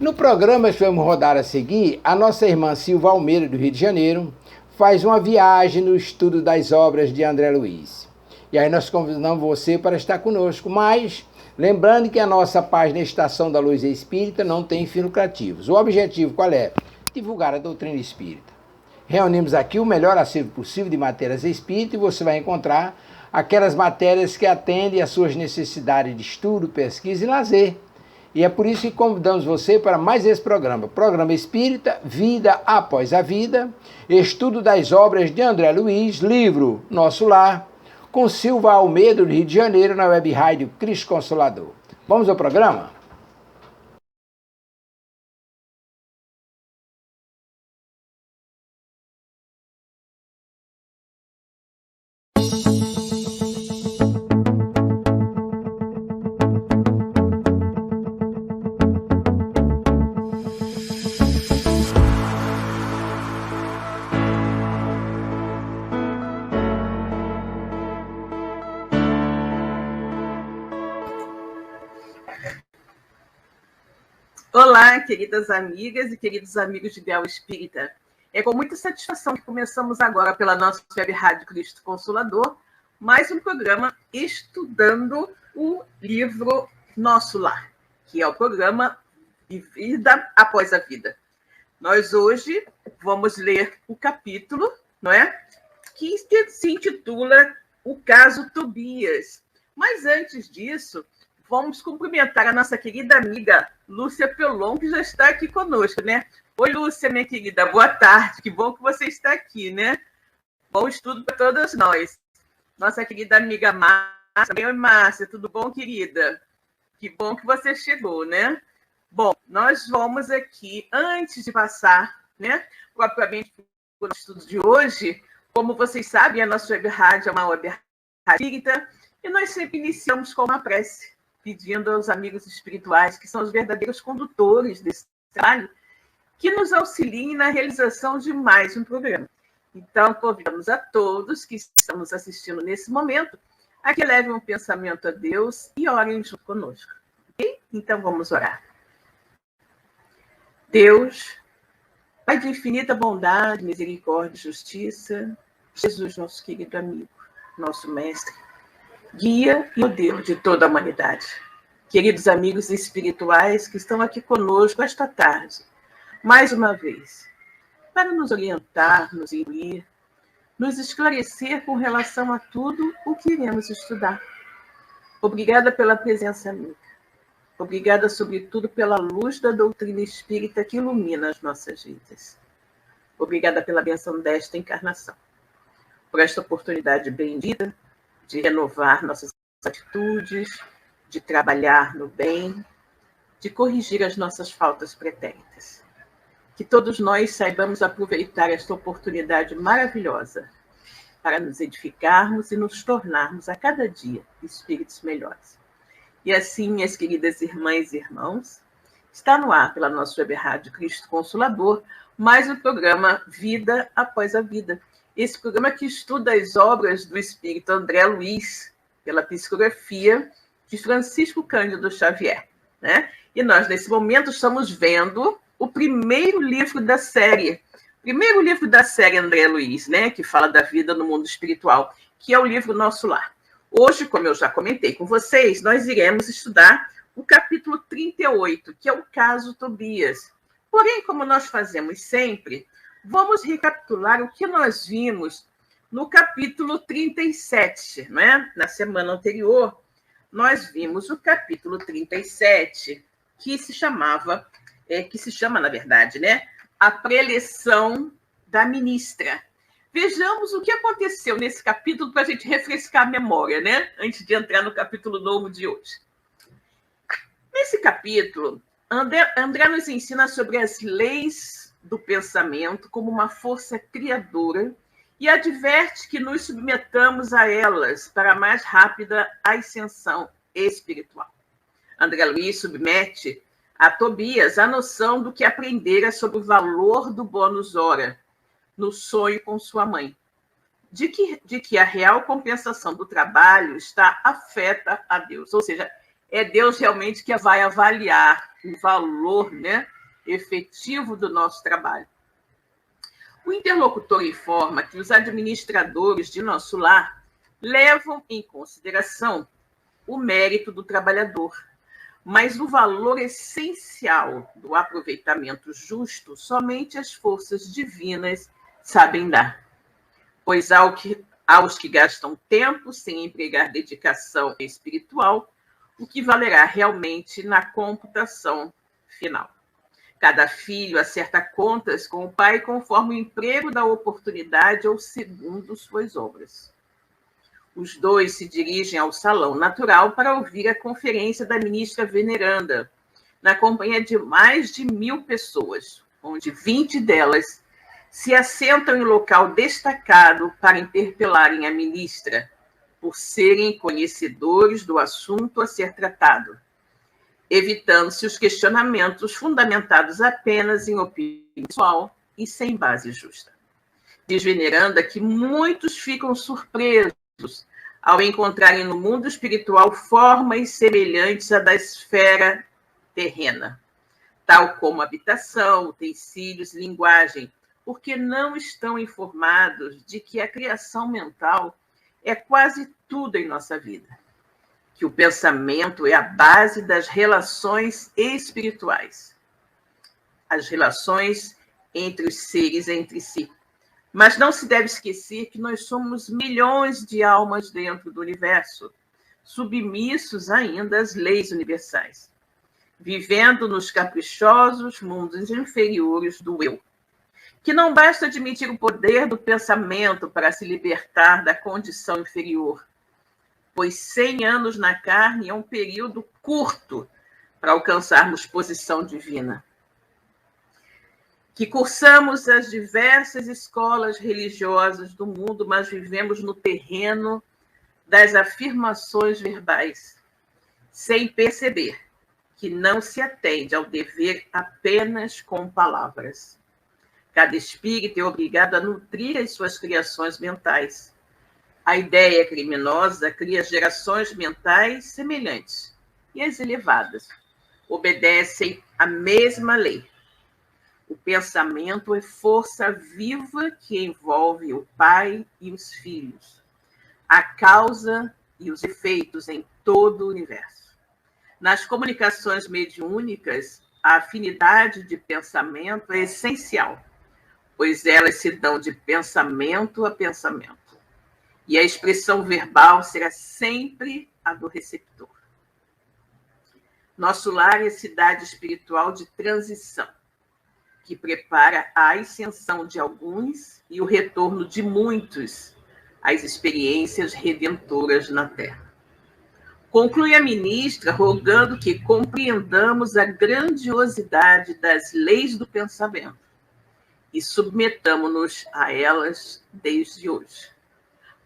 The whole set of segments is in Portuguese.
No programa que vamos rodar a seguir, a nossa irmã Silva Almeida, do Rio de Janeiro, faz uma viagem no estudo das obras de André Luiz. E aí nós convidamos você para estar conosco, mas lembrando que a nossa página Estação da Luz Espírita não tem fins lucrativos. O objetivo qual é? Divulgar a doutrina espírita. Reunimos aqui o melhor acervo possível de matérias espíritas e você vai encontrar aquelas matérias que atendem às suas necessidades de estudo, pesquisa e lazer. E é por isso que convidamos você para mais esse programa. Programa Espírita, Vida Após a Vida, estudo das obras de André Luiz, livro Nosso Lar, com Silva Almeida, do Rio de Janeiro, na web rádio Cristo Consolador. Vamos ao programa? Olá, queridas amigas e queridos amigos de Ideal Espírita. É com muita satisfação que começamos agora pela nossa web rádio Cristo Consolador, mais um programa estudando o livro Nosso Lar, que é o programa de Vida Após a Vida. Nós hoje vamos ler o capítulo, não é? Que se intitula O Caso Tobias. Mas antes disso, vamos cumprimentar a nossa querida amiga Lúcia Pelon, que já está aqui conosco, né? Oi, Lúcia, minha querida, boa tarde. Que bom que você está aqui, né? Bom estudo para todas nós. Nossa querida amiga Márcia. Oi, Márcia, tudo bom, querida? Que bom que você chegou, né? Bom, nós vamos aqui, antes de passar, né, propriamente para o estudo de hoje, como vocês sabem, a nossa web rádio é uma web rádio espírita, e nós sempre iniciamos com uma prece, pedindo aos amigos espirituais, que são os verdadeiros condutores desse trabalho, que nos auxiliem na realização de mais um programa. Então, convidamos a todos que estão nos assistindo nesse momento a que levem um pensamento a Deus e orem junto conosco. Okay? Então, vamos orar. Deus, Pai de infinita bondade, misericórdia e justiça, Jesus, nosso querido amigo, nosso mestre, guia e modelo de toda a humanidade. Queridos amigos espirituais que estão aqui conosco esta tarde, mais uma vez, para nos orientar, nos instruir, nos esclarecer com relação a tudo o que iremos estudar. Obrigada pela presença amiga. Obrigada, sobretudo, pela luz da doutrina espírita que ilumina as nossas vidas. Obrigada pela bênção desta encarnação, por esta oportunidade bendita de renovar nossas atitudes, de trabalhar no bem, de corrigir as nossas faltas pretéritas. Que todos nós saibamos aproveitar esta oportunidade maravilhosa para nos edificarmos e nos tornarmos a cada dia espíritos melhores. E assim, minhas queridas irmãs e irmãos, está no ar pela nossa web rádio Cristo Consolador, mais o programa Vida Após a Vida. Esse programa que estuda as obras do espírito André Luiz, pela psicografia de Francisco Cândido Xavier, né? E nós, nesse momento, estamos vendo o primeiro livro da série. Primeiro livro da série André Luiz, né? Que fala da vida no mundo espiritual, que é o livro Nosso Lar. Hoje, como eu já comentei com vocês, nós iremos estudar o capítulo 38, que é o caso Tobias. Porém, como nós fazemos sempre, vamos recapitular o que nós vimos no capítulo 37, né? Na semana anterior, nós vimos o capítulo 37, que se chama, na verdade, né? A preleção da ministra. Vejamos o que aconteceu nesse capítulo para a gente refrescar a memória, né? Antes de entrar no capítulo novo de hoje. Nesse capítulo, André nos ensina sobre as leis do pensamento como uma força criadora e adverte que nos submetamos a elas para a mais rápida ascensão espiritual. André Luiz submete a Tobias a noção do que aprendera sobre o valor do bônus hora no sonho com sua mãe, de que a real compensação do trabalho está afeta a Deus, ou seja, é Deus realmente que vai avaliar o valor, né, efetivo do nosso trabalho. O interlocutor informa que os administradores de nosso lar levam em consideração o mérito do trabalhador, mas o valor essencial do aproveitamento justo somente as forças divinas sabem dar, pois aos que gastam tempo sem empregar dedicação espiritual, o que valerá realmente na computação final. Cada filho acerta contas com o pai conforme o emprego da oportunidade ou segundo suas obras. Os dois se dirigem ao salão natural para ouvir a conferência da ministra veneranda, na companhia de mais de 1.000 pessoas, onde 20 delas se assentam em local destacado para interpelarem a ministra, por serem conhecedores do assunto a ser tratado, evitando-se os questionamentos fundamentados apenas em opinião pessoal e sem base justa. Diz veneranda que muitos ficam surpresos ao encontrarem no mundo espiritual formas semelhantes à da esfera terrena, tal como habitação, utensílios, linguagem, porque não estão informados de que a criação mental é quase tudo em nossa vida, que o pensamento é a base das relações espirituais, as relações entre os seres entre si. Mas não se deve esquecer que nós somos milhões de almas dentro do universo, submissos ainda às leis universais, vivendo nos caprichosos mundos inferiores do eu, que não basta admitir o poder do pensamento para se libertar da condição inferior, pois 100 anos na carne é um período curto para alcançarmos posição divina. Que cursamos as diversas escolas religiosas do mundo, mas vivemos no terreno das afirmações verbais, sem perceber que não se atende ao dever apenas com palavras. Cada espírito é obrigado a nutrir as suas criações mentais. A ideia criminosa cria gerações mentais semelhantes, e as elevadas obedecem à mesma lei. O pensamento é força viva que envolve o pai e os filhos, a causa e os efeitos em todo o universo. Nas comunicações mediúnicas, a afinidade de pensamento é essencial, pois elas se dão de pensamento a pensamento. E a expressão verbal será sempre a do receptor. Nosso lar é cidade espiritual de transição, que prepara a ascensão de alguns e o retorno de muitos às experiências redentoras na Terra. Conclui a ministra rogando que compreendamos a grandiosidade das leis do pensamento e submetamos-nos a elas desde hoje.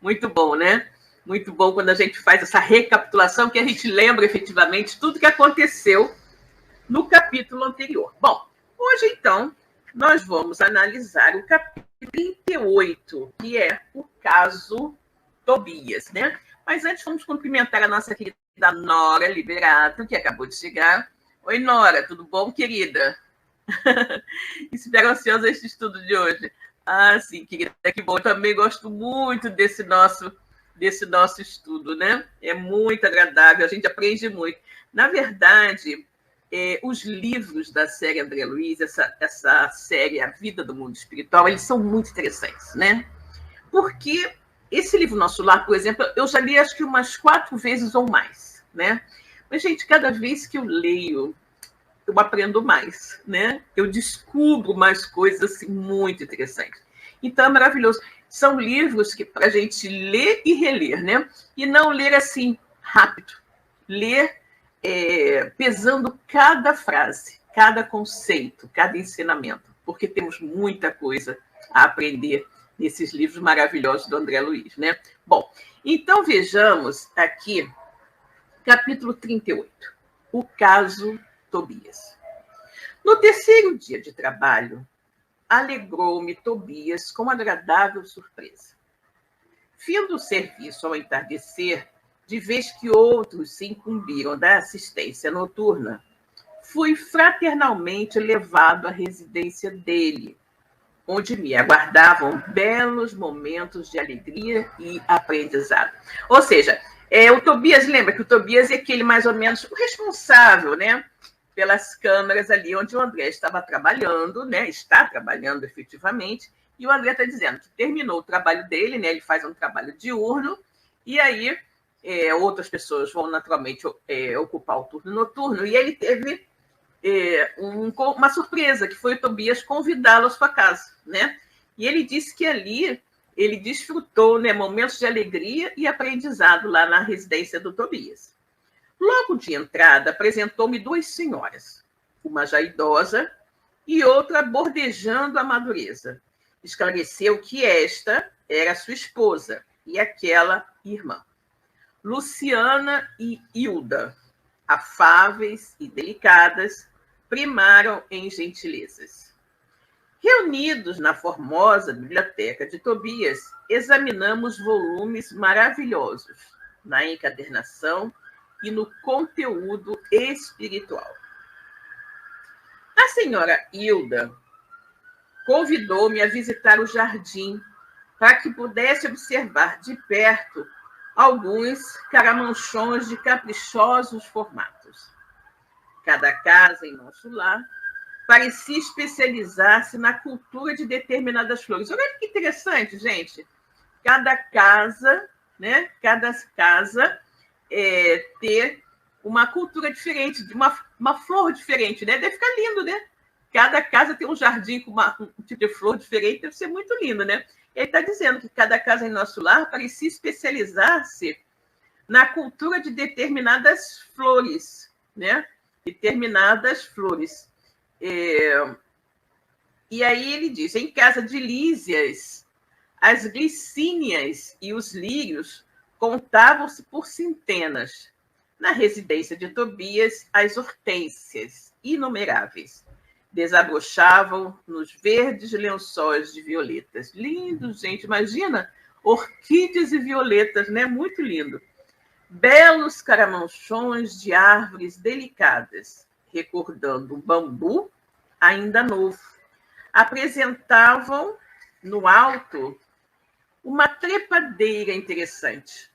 Muito bom, né? Muito bom quando a gente faz essa recapitulação, que a gente lembra efetivamente tudo que aconteceu no capítulo anterior. Bom, hoje, então, nós vamos analisar o capítulo 38, que é o caso Tobias, né? Mas antes, vamos cumprimentar a nossa querida Nora Liberato, que acabou de chegar. Oi, Nora, tudo bom, querida? Espero ansiosa este estudo de hoje. Ah, sim, querida, que bom. Eu também gosto muito desse nosso estudo, né? É muito agradável, a gente aprende muito. Na verdade, os livros da série André Luiz, essa série A Vida do Mundo Espiritual, eles são muito interessantes, né? Porque esse livro Nosso Lar, por exemplo, eu já li acho que umas 4 vezes ou mais, né? Mas, gente, cada vez que eu leio, eu aprendo mais, né? Eu descubro mais coisas assim, muito interessantes. Então, é maravilhoso. São livros que para a gente ler e reler, né? E não ler assim, rápido. Ler pesando cada frase, cada conceito, cada ensinamento, porque temos muita coisa a aprender nesses livros maravilhosos do André Luiz, né? Bom, então vejamos aqui, capítulo 38, o caso Tobias. No terceiro dia de trabalho, alegrou-me Tobias com agradável surpresa. Findo o serviço ao entardecer, de vez que outros se incumbiram da assistência noturna, fui fraternalmente levado à residência dele, onde me aguardavam belos momentos de alegria e aprendizado. Ou seja, o Tobias, lembra que o Tobias é aquele mais ou menos o responsável, né, pelas câmeras ali onde o André estava trabalhando, né, está trabalhando efetivamente, e o André está dizendo que terminou o trabalho dele, né, ele faz um trabalho diurno, e aí outras pessoas vão naturalmente ocupar o turno noturno, e ele teve uma surpresa, que foi o Tobias convidá-lo à sua casa, né? E ele disse que ali ele desfrutou, né, momentos de alegria e aprendizado lá na residência do Tobias. Logo de entrada, apresentou-me duas senhoras, uma já idosa e outra bordejando a madureza. Esclareceu que esta era sua esposa e aquela irmã. Luciana e Hilda, afáveis e delicadas, primaram em gentilezas. Reunidos na formosa biblioteca de Tobias, examinamos volumes maravilhosos na encadernação e no conteúdo espiritual. A senhora Hilda convidou-me a visitar o jardim para que pudesse observar de perto alguns caramanchões de caprichosos formatos. Cada casa em nosso lar parecia especializar-se na cultura de determinadas flores. Olha que interessante, gente. Cada casa, né? Cada casa ter uma cultura diferente, de uma flor diferente, né? Deve ficar lindo, né? Cada casa tem um jardim com um tipo de flor diferente, deve ser muito lindo, né? Ele está dizendo que cada casa em nosso lar parecia especializar-se na cultura de determinadas flores, né? Determinadas flores. E aí ele diz, em casa de Lísias, as glicínias e os lírios contavam-se por centenas. Na residência de Tobias, as hortênsias, inumeráveis, desabrochavam nos verdes lençóis de violetas. Lindo, gente, imagina, orquídeas e violetas, né? Muito lindo. Belos caramanchões de árvores delicadas, recordando o bambu ainda novo, apresentavam no alto uma trepadeira interessante,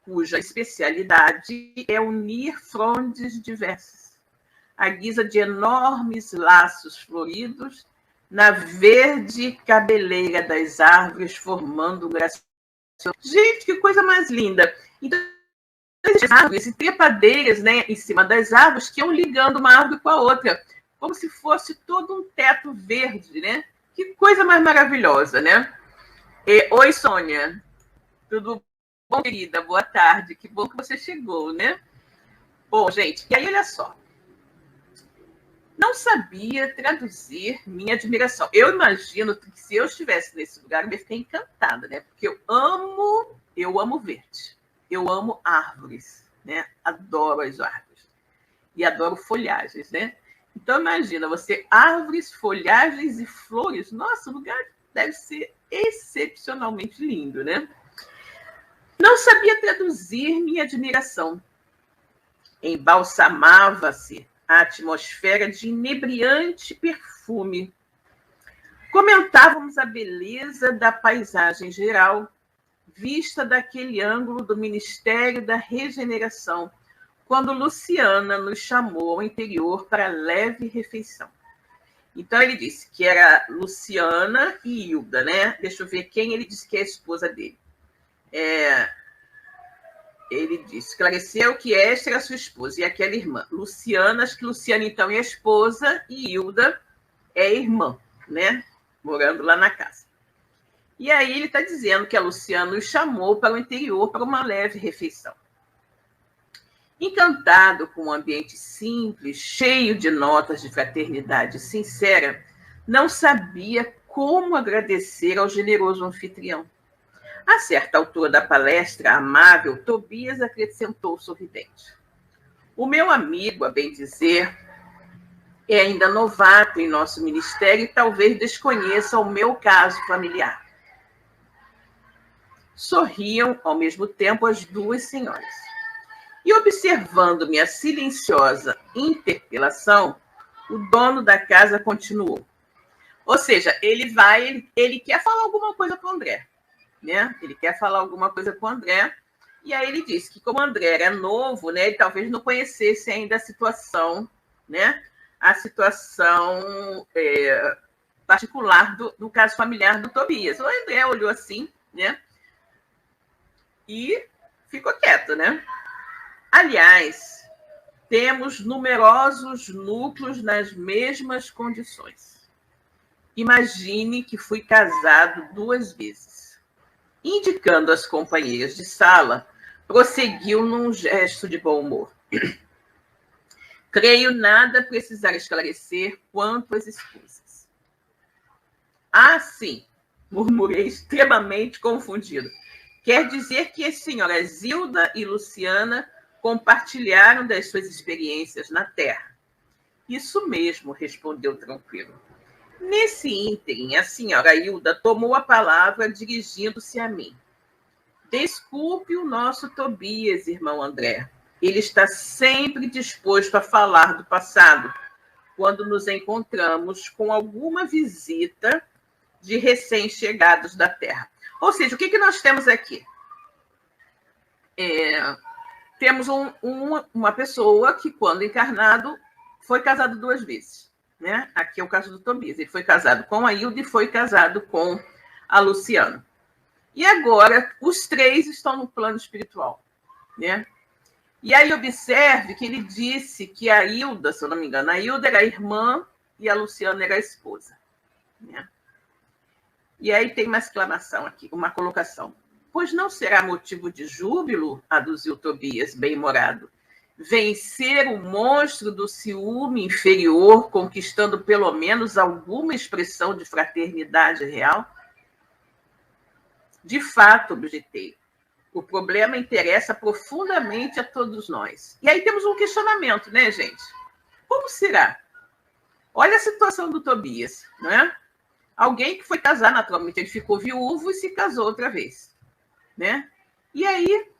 cuja especialidade é unir frondes diversas, à guisa de enormes laços floridos na verde cabeleira das árvores, formando um gracioso. Gente, que coisa mais linda! Então, árvores e trepadeiras, né, em cima das árvores que iam ligando uma árvore com a outra, como se fosse todo um teto verde, né? Que coisa mais maravilhosa, né? Oi, Sônia. Tudo bom, querida? Boa tarde. Que bom que você chegou, né? Bom, gente, e aí olha só. Não sabia traduzir minha admiração. Eu imagino que se eu estivesse nesse lugar, eu ia ficar encantada, né? Porque eu amo verde. Eu amo árvores, né? Adoro as árvores. E adoro folhagens, né? Então, imagina, você, árvores, folhagens e flores. Nossa, o lugar deve ser excepcionalmente lindo, né? Não sabia traduzir minha admiração. Embalsamava-se a atmosfera de inebriante perfume. Comentávamos a beleza da paisagem geral, vista daquele ângulo do Ministério da Regeneração, quando Luciana nos chamou ao interior para leve refeição. Então, ele disse que era Luciana e Hilda, né? Deixa eu ver quem ele disse que é a esposa dele. Ele disse, esclareceu que esta era sua esposa e aquela irmã. Luciana, acho que Luciana, então, é a esposa e Hilda é irmã, né? Morando lá na casa. E aí ele está dizendo que a Luciana nos chamou para o interior para uma leve refeição. Encantado com um ambiente simples, cheio de notas de fraternidade sincera, não sabia como agradecer ao generoso anfitrião. A certa altura da palestra amável, Tobias acrescentou sorridente. O meu amigo, a bem dizer, é ainda novato em nosso ministério e talvez desconheça o meu caso familiar. Sorriam ao mesmo tempo as duas senhoras. E observando minha silenciosa interpelação, o dono da casa continuou. Ou seja, ele quer falar alguma coisa com o André, né? Ele quer falar alguma coisa com o André, e aí ele disse que como o André era novo, né, ele talvez não conhecesse ainda a situação, né? A situação particular do caso familiar do Tobias. O André olhou assim, né? E ficou quieto, né? Aliás, temos numerosos núcleos nas mesmas condições. Imagine que fui casado 2 vezes. Indicando as companheiras de sala, prosseguiu num gesto de bom humor. Creio nada precisar esclarecer quanto às esposas. Ah, sim, murmurei extremamente confundido. Quer dizer que as senhoras Zilda e Luciana compartilharam das suas experiências na Terra. Isso mesmo, respondeu tranquilo. Nesse ínterim, a senhora Hilda tomou a palavra dirigindo-se a mim. Desculpe o nosso Tobias, irmão André. Ele está sempre disposto a falar do passado, quando nos encontramos com alguma visita de recém-chegados da Terra. Ou seja, o que nós temos aqui? Temos uma pessoa que, quando encarnado, foi casado 2 vezes. Né? Aqui é o caso do Tobias. Ele foi casado com a Hilda e foi casado com a Luciana. E agora, os 3 estão no plano espiritual. Né? E aí, observe que ele disse que a Hilda, se eu não me engano, a Hilda era a irmã e a Luciana era a esposa. Né? E aí tem uma exclamação aqui, uma colocação. Pois não será motivo de júbilo, aduziu Tobias, bem-humorado, vencer o monstro do ciúme inferior, conquistando pelo menos alguma expressão de fraternidade real? De fato, objetei, o problema interessa profundamente a todos nós. E aí temos um questionamento, né, gente? Como será? Olha a situação do Tobias, não é? Alguém que foi casar naturalmente, ele ficou viúvo e se casou outra vez, né? E aí,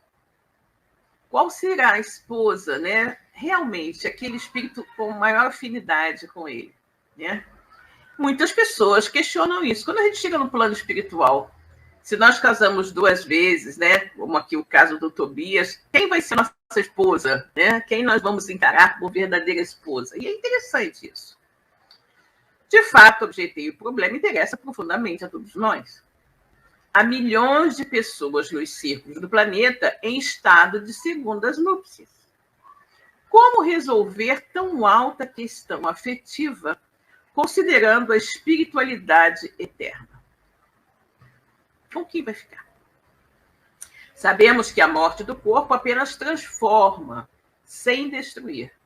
qual será a esposa, né? Realmente, aquele espírito com maior afinidade com ele, né? Muitas pessoas questionam isso. Quando a gente chega no plano espiritual, se nós casamos 2 vezes, né? Como aqui o caso do Tobias, quem vai ser nossa esposa, né? Quem nós vamos encarar como verdadeira esposa? E é interessante isso. De fato, objetei, o problema interessa profundamente a todos nós. Há milhões de pessoas nos círculos do planeta em estado de segundas núpcias. Como resolver tão alta questão afetiva, considerando a espiritualidade eterna? Com quem vai ficar? Sabemos que a morte do corpo apenas transforma, sem destruir.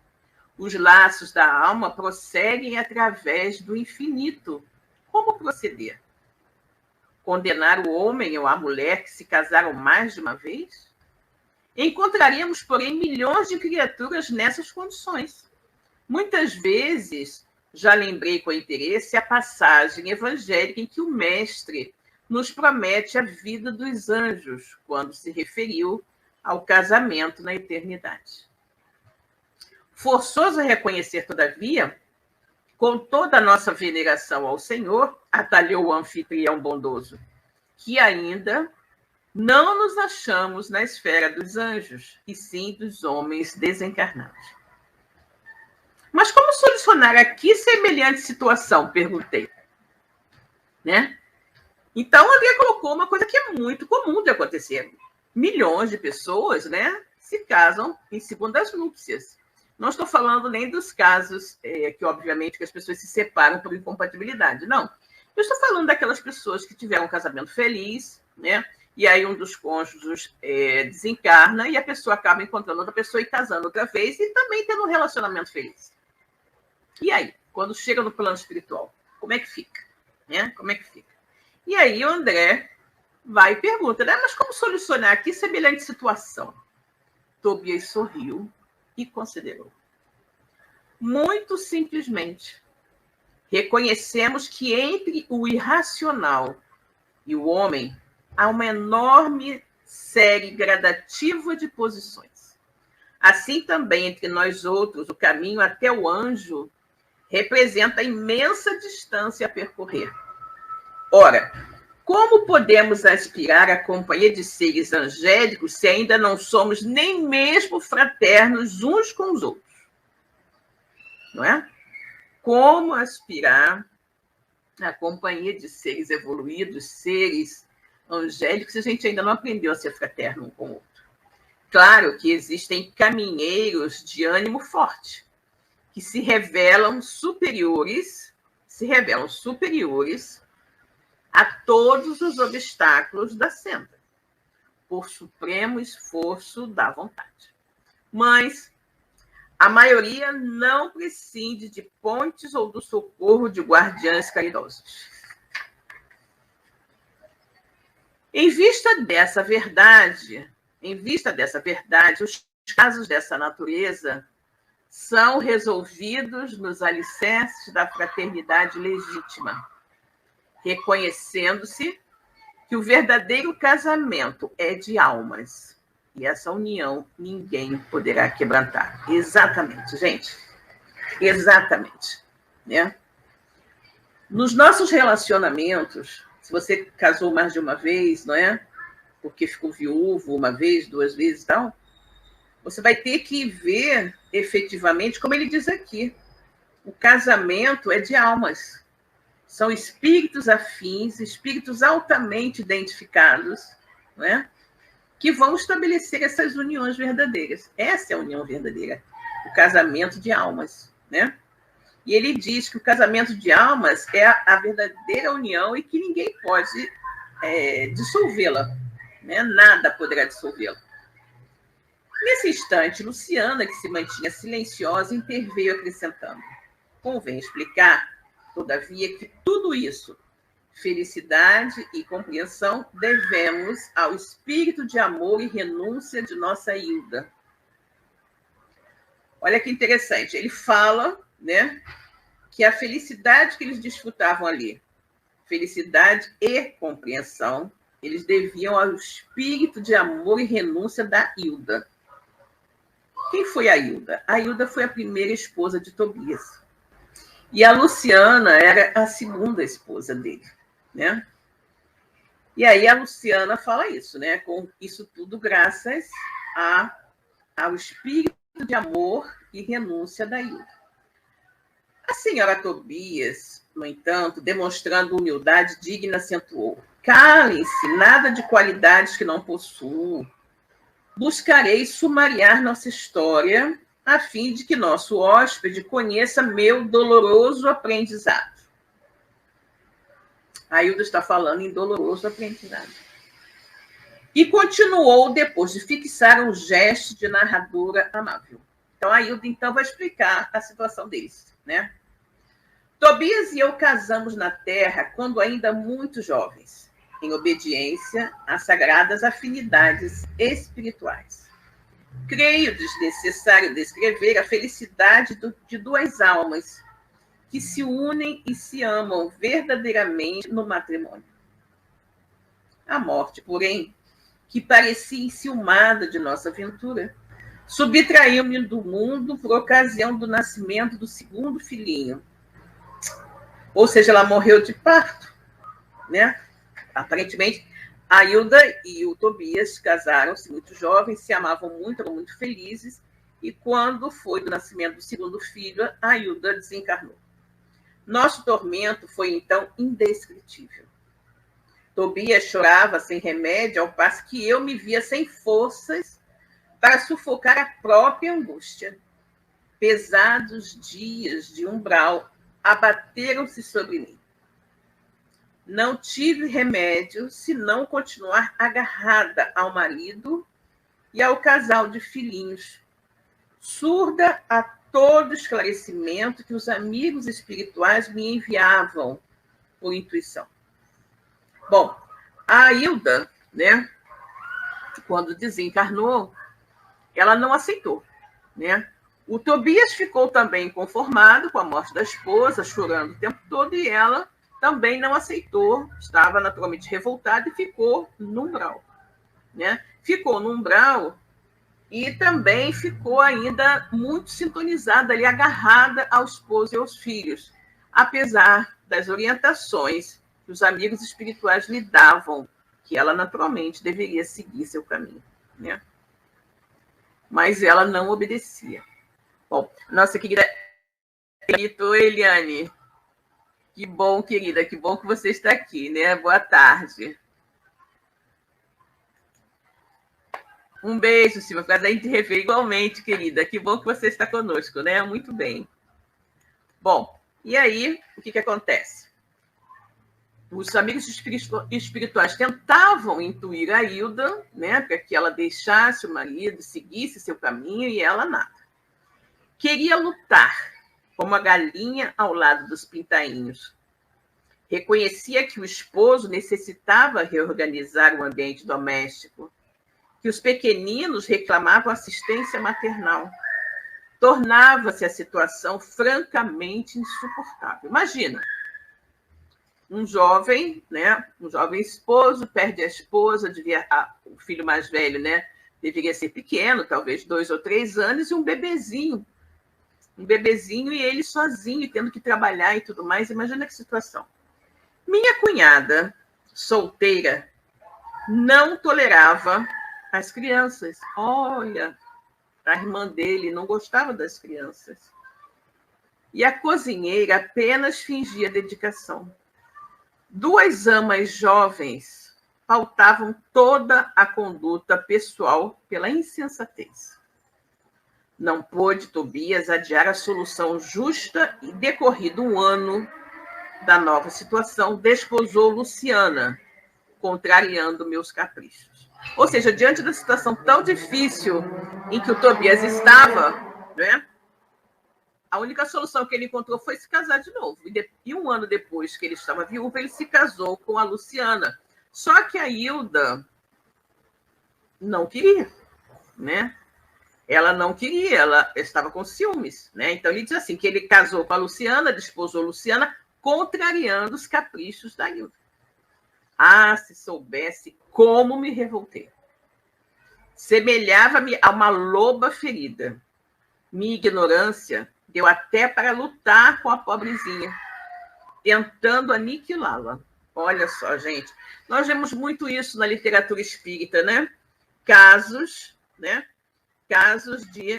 Os laços da alma prosseguem através do infinito. Como proceder? Condenar o homem ou a mulher que se casaram mais de uma vez? Encontraríamos, porém, milhões de criaturas nessas condições. Muitas vezes, já lembrei com interesse a passagem evangélica em que o Mestre nos promete a vida dos anjos, quando se referiu ao casamento na eternidade. Forçoso a reconhecer, todavia, com toda a nossa veneração ao Senhor, atalhou o anfitrião bondoso, que ainda não nos achamos na esfera dos anjos, e sim dos homens desencarnados. Mas como solucionar aqui semelhante situação? Perguntei. Né? Então, o André colocou uma coisa que é muito comum de acontecer. Milhões de pessoas, né, se casam em segundas núpcias. Não estou falando nem dos casos que, obviamente, que as pessoas se separam por incompatibilidade. Não. Eu estou falando daquelas pessoas que tiveram um casamento feliz, né? E aí um dos cônjuges desencarna e a pessoa acaba encontrando outra pessoa e casando outra vez e também tendo um relacionamento feliz. E aí, quando chega no plano espiritual, como é que fica? Né? Como é que fica? E aí o André vai e pergunta, né? Mas como solucionar aqui semelhante situação? Tobias sorriu e considerou. Muito simplesmente, reconhecemos que entre o irracional e o homem há uma enorme série gradativa de posições. Assim também, entre nós outros, o caminho até o anjo representa a imensa distância a percorrer. Ora, como podemos aspirar à companhia de seres angélicos se ainda não somos nem mesmo fraternos uns com os outros? Não é? Como aspirar à companhia de seres evoluídos, seres angélicos, se a gente ainda não aprendeu a ser fraterno um com o outro? Claro que existem caminheiros de ânimo forte, que se revelam superiores a todos os obstáculos da senda, por supremo esforço da vontade. Mas a maioria não prescinde de pontes ou do socorro de guardiães caridosos. Em vista dessa verdade, os casos dessa natureza são resolvidos nos alicerces da fraternidade legítima, reconhecendo-se que o verdadeiro casamento é de almas, e essa união ninguém poderá quebrantar. Exatamente, gente. Exatamente. Né? Nos nossos relacionamentos, se você casou mais de uma vez, não é? Porque ficou viúvo uma vez, 2 vezes e tal, você vai ter que ver efetivamente, como ele diz aqui, o casamento é de almas. São espíritos afins, espíritos altamente identificados, não é? Que vão estabelecer essas uniões verdadeiras. Essa é a união verdadeira, o casamento de almas, né? E ele diz que o casamento de almas é a verdadeira união e que ninguém pode dissolvê-la, né? Nada poderá dissolvê-la. Nesse instante, Luciana, que se mantinha silenciosa, interveio acrescentando: convém explicar, todavia, que tudo isso, felicidade e compreensão, devemos ao espírito de amor e renúncia de nossa Hilda. Olha que interessante, ele fala, né, que a felicidade que eles desfrutavam ali, felicidade e compreensão, eles deviam ao espírito de amor e renúncia da Hilda. Quem foi a Hilda? A Hilda foi a primeira esposa de Tobias. E a Luciana era a segunda esposa dele, né? E aí a Luciana fala isso, né? Com isso tudo graças ao espírito de amor e renúncia da Hilda. A senhora Tobias, no entanto, demonstrando humildade digna, acentuou: calem-se, nada de qualidades que não possuo. Buscarei sumariar nossa história a fim de que nosso hóspede conheça meu doloroso aprendizado. A Hilda está falando em doloroso aprendizado. E continuou depois de fixar um gesto de narradora amável. Então, a Hilda então, vai explicar a situação deles, né? Tobias e eu casamos na terra quando ainda muito jovens, em obediência às sagradas afinidades espirituais. Creio desnecessário descrever a felicidade de 2 almas que se unem e se amam verdadeiramente no matrimônio. A morte, porém, que parecia enciumada de nossa aventura, subtraiu-me do mundo por ocasião do nascimento do segundo filhinho. Ou seja, ela morreu de parto, né? Aparentemente, a Hilda e o Tobias casaram-se muito jovens, se amavam muito, eram muito felizes, e quando foi do nascimento do segundo filho, a Hilda desencarnou. Nosso tormento foi, então, indescritível. Tobias chorava sem remédio, ao passo que eu me via sem forças para sufocar a própria angústia. Pesados dias de umbral abateram-se sobre mim. Não tive remédio senão continuar agarrada ao marido e ao casal de filhinhos, surda a todo esclarecimento que os amigos espirituais me enviavam por intuição. Bom, a Hilda, né, quando desencarnou, ela não aceitou, né? O Tobias ficou também inconformado com a morte da esposa, chorando o tempo todo, e ela também não aceitou, estava naturalmente revoltada e ficou no umbral, né? Ficou no umbral E também ficou ainda muito sintonizada ali, agarrada ao esposo e aos filhos, apesar das orientações que os amigos espirituais lhe davam, que ela naturalmente deveria seguir seu caminho, né? Mas ela não obedecia. Bom, nossa querida Eliane, que bom, querida, que bom que você está aqui, né? Boa tarde. Um beijo, Silvia, para a gente rever igualmente, querida. Que bom que você está conosco, né? Muito bem. Bom, e aí, o que acontece? Os amigos espirituais tentavam intuir a Hilda, né, para que ela deixasse o marido, seguisse seu caminho, e ela nada. Queria lutar, como a galinha ao lado dos pintainhos. Reconhecia que o esposo necessitava reorganizar o ambiente doméstico, que os pequeninos reclamavam assistência maternal. Tornava-se a situação francamente insuportável. Imagina, um jovem, né, um jovem esposo perde a esposa, o filho mais velho, né, deveria ser pequeno, talvez 2 ou 3 anos, e um bebezinho e ele sozinho, tendo que trabalhar e tudo mais. Imagina que situação. Minha cunhada, solteira, não tolerava as crianças. Olha, a irmã dele não gostava das crianças. E a cozinheira apenas fingia dedicação. 2 amas jovens pautavam toda a conduta pessoal pela insensatez. Não pôde Tobias adiar a solução justa e, decorrido 1 ano da nova situação, desposou Luciana, contrariando meus caprichos. Ou seja, diante da situação tão difícil em que o Tobias estava, né, a única solução que ele encontrou foi se casar de novo. E 1 ano depois que ele estava viúvo, ele se casou com a Luciana. Só que a Hilda não queria, né? Ela não queria, ela estava com ciúmes, né? Então ele diz assim, que ele casou com a Luciana, desposou a Luciana, contrariando os caprichos da Hilda. Ah, se soubesse como me revoltei. Semelhava-me a uma loba ferida. Minha ignorância deu até para lutar com a pobrezinha, tentando aniquilá-la. Olha só, gente, nós vemos muito isso na literatura espírita, né? Casos, né? Casos de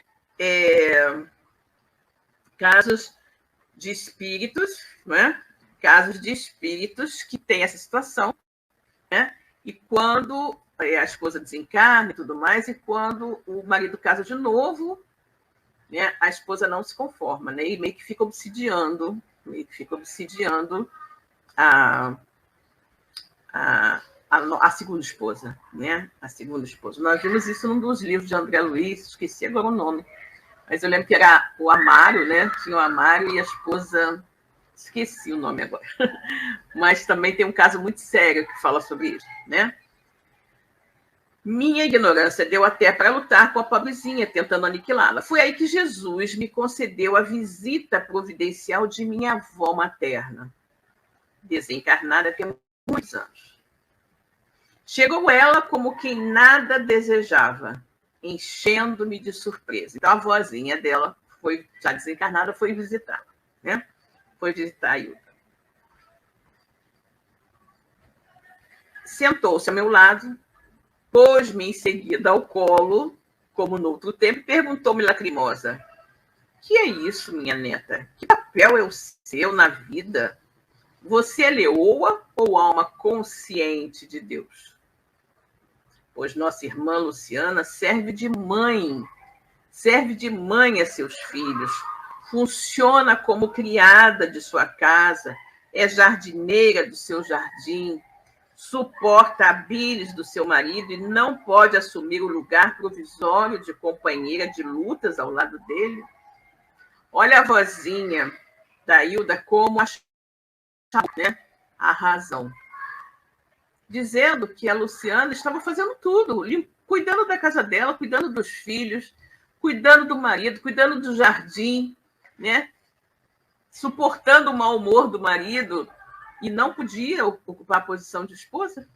espíritos, né? Casos de espíritos que têm essa situação, né? E quando a esposa desencarna e tudo mais, e quando o marido casa de novo, né, a esposa não se conforma, né? E meio que fica obsidiando a segunda esposa, né? A segunda esposa. Nós vimos isso num dos livros de André Luiz, esqueci agora o nome, mas eu lembro que era o Amário, né? Tinha o Amário e a esposa, esqueci o nome agora. Mas também tem um caso muito sério que fala sobre isso, né? Minha ignorância deu até para lutar com a pobrezinha, tentando aniquilá-la. Foi aí que Jesus me concedeu a visita providencial de minha avó materna, desencarnada tem muitos anos. Chegou ela como quem nada desejava, enchendo-me de surpresa. Então, a vozinha dela, já desencarnada, foi visitar, né? Foi visitar a Hilda. Sentou-se ao meu lado, pôs-me em seguida ao colo, como no outro tempo, e perguntou-me lacrimosa: que é isso, minha neta? Que papel é o seu na vida? Você é leoa ou alma consciente de Deus? Pois nossa irmã Luciana serve de mãe a seus filhos, funciona como criada de sua casa, é jardineira do seu jardim, suporta a bilis do seu marido e não pode assumir o lugar provisório de companheira de lutas ao lado dele. Olha a vozinha da Hilda como né, a razão, dizendo que a Luciana estava fazendo tudo, cuidando da casa dela, cuidando dos filhos, cuidando do marido, cuidando do jardim, né? Suportando o mau humor do marido, e não podia ocupar a posição de esposa.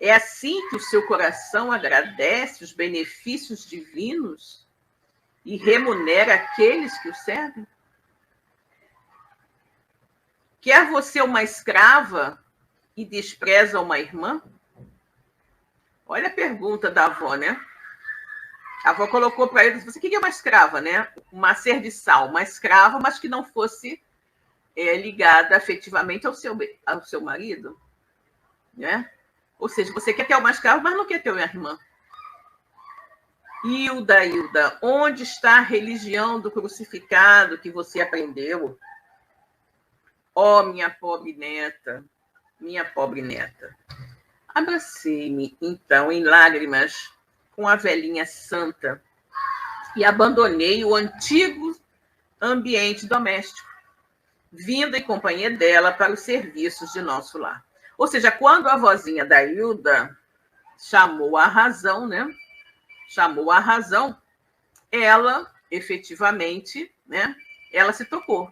É assim que o seu coração agradece os benefícios divinos e remunera aqueles que o servem? Quer você uma escrava e despreza uma irmã? Olha a pergunta da avó, né? A avó colocou para ele: você queria uma escrava, né? Uma serviçal, uma escrava, mas que não fosse ligada afetivamente ao seu marido, né? Ou seja, você quer ter uma escrava, mas não quer ter uma irmã. Hilda, onde está a religião do crucificado que você aprendeu? Oh, minha pobre neta. Abracei-me, então, em lágrimas, com a velhinha santa e abandonei o antigo ambiente doméstico, vindo em companhia dela para os serviços de nosso lar. Ou seja, quando a vozinha da Hilda chamou a razão, né? Chamou a razão, ela, efetivamente, né? Ela se tocou.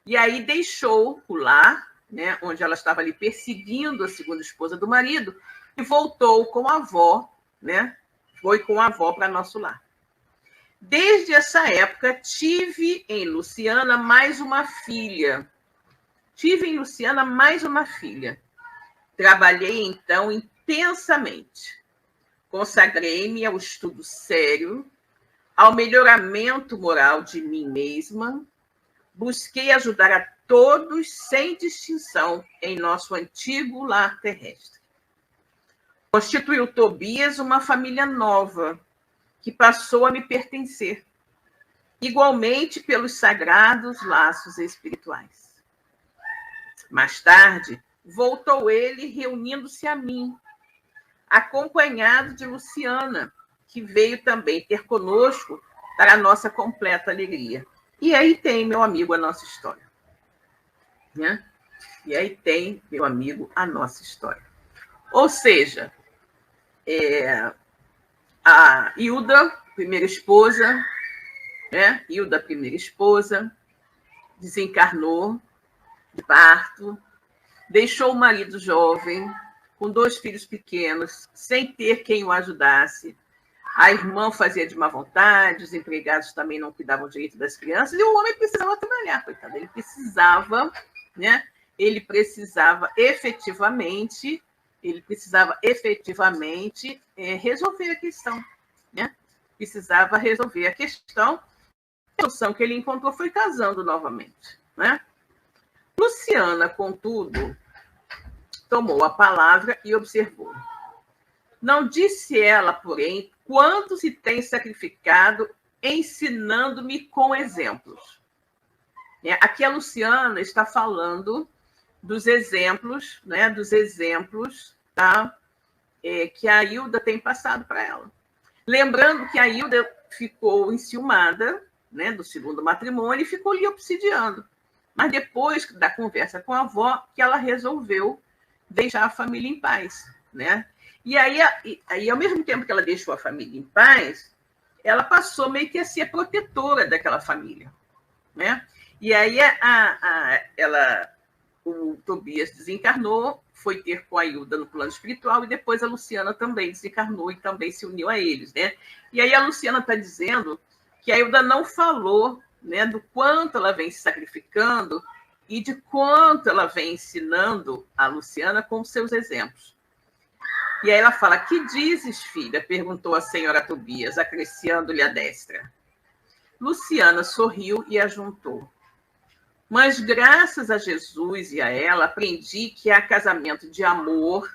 E aí deixou o lar, né? Onde ela estava ali perseguindo a segunda esposa do marido, e voltou com a avó, né? Foi com a avó para nosso lar. Desde essa época, tive em Luciana mais uma filha. Trabalhei, então, intensamente. Consagrei-me ao estudo sério, ao melhoramento moral de mim mesma. Busquei ajudar a todos, sem distinção, em nosso antigo lar terrestre. Constituiu Tobias uma família nova, que passou a me pertencer, igualmente pelos sagrados laços espirituais. Mais tarde, voltou ele reunindo-se a mim, acompanhado de Luciana, que veio também ter conosco para a nossa completa alegria. E aí tem, meu amigo, a nossa história. Né? Ou seja, a Hilda, primeira esposa, né? Hilda, primeira esposa, desencarnou de parto, deixou o marido jovem, com 2 filhos pequenos, sem ter quem o ajudasse. A irmã fazia de má vontade, os empregados também não cuidavam direito das crianças, e o homem precisava trabalhar, coitado. Ele precisava, né? Ele precisava efetivamente resolver a questão, né? Precisava resolver a questão. A solução que ele encontrou foi casando novamente, né? Luciana, contudo, tomou a palavra e observou. Não disse ela, porém, quanto se tem sacrificado ensinando-me com exemplos. Aqui a Luciana está falando dos exemplos, né, tá, que a Hilda tem passado para ela. Lembrando que a Hilda ficou enciumada, né, do segundo matrimônio e ficou ali obsidiando. Mas depois da conversa com a avó, que ela resolveu deixar a família em paz, né? E aí, ao mesmo tempo que ela deixou a família em paz, ela passou meio que a ser protetora daquela família, né? E aí o Tobias desencarnou, foi ter com a Hilda no plano espiritual, e depois a Luciana também desencarnou e também se uniu a eles, né? E aí a Luciana está dizendo que a Hilda não falou, né, do quanto ela vem se sacrificando e de quanto ela vem ensinando a Luciana com seus exemplos. E aí ela fala: que dizes, filha? Perguntou a senhora Tobias, acariciando-lhe a destra. Luciana sorriu e ajuntou: mas graças a Jesus e a ela, aprendi que há casamento de amor,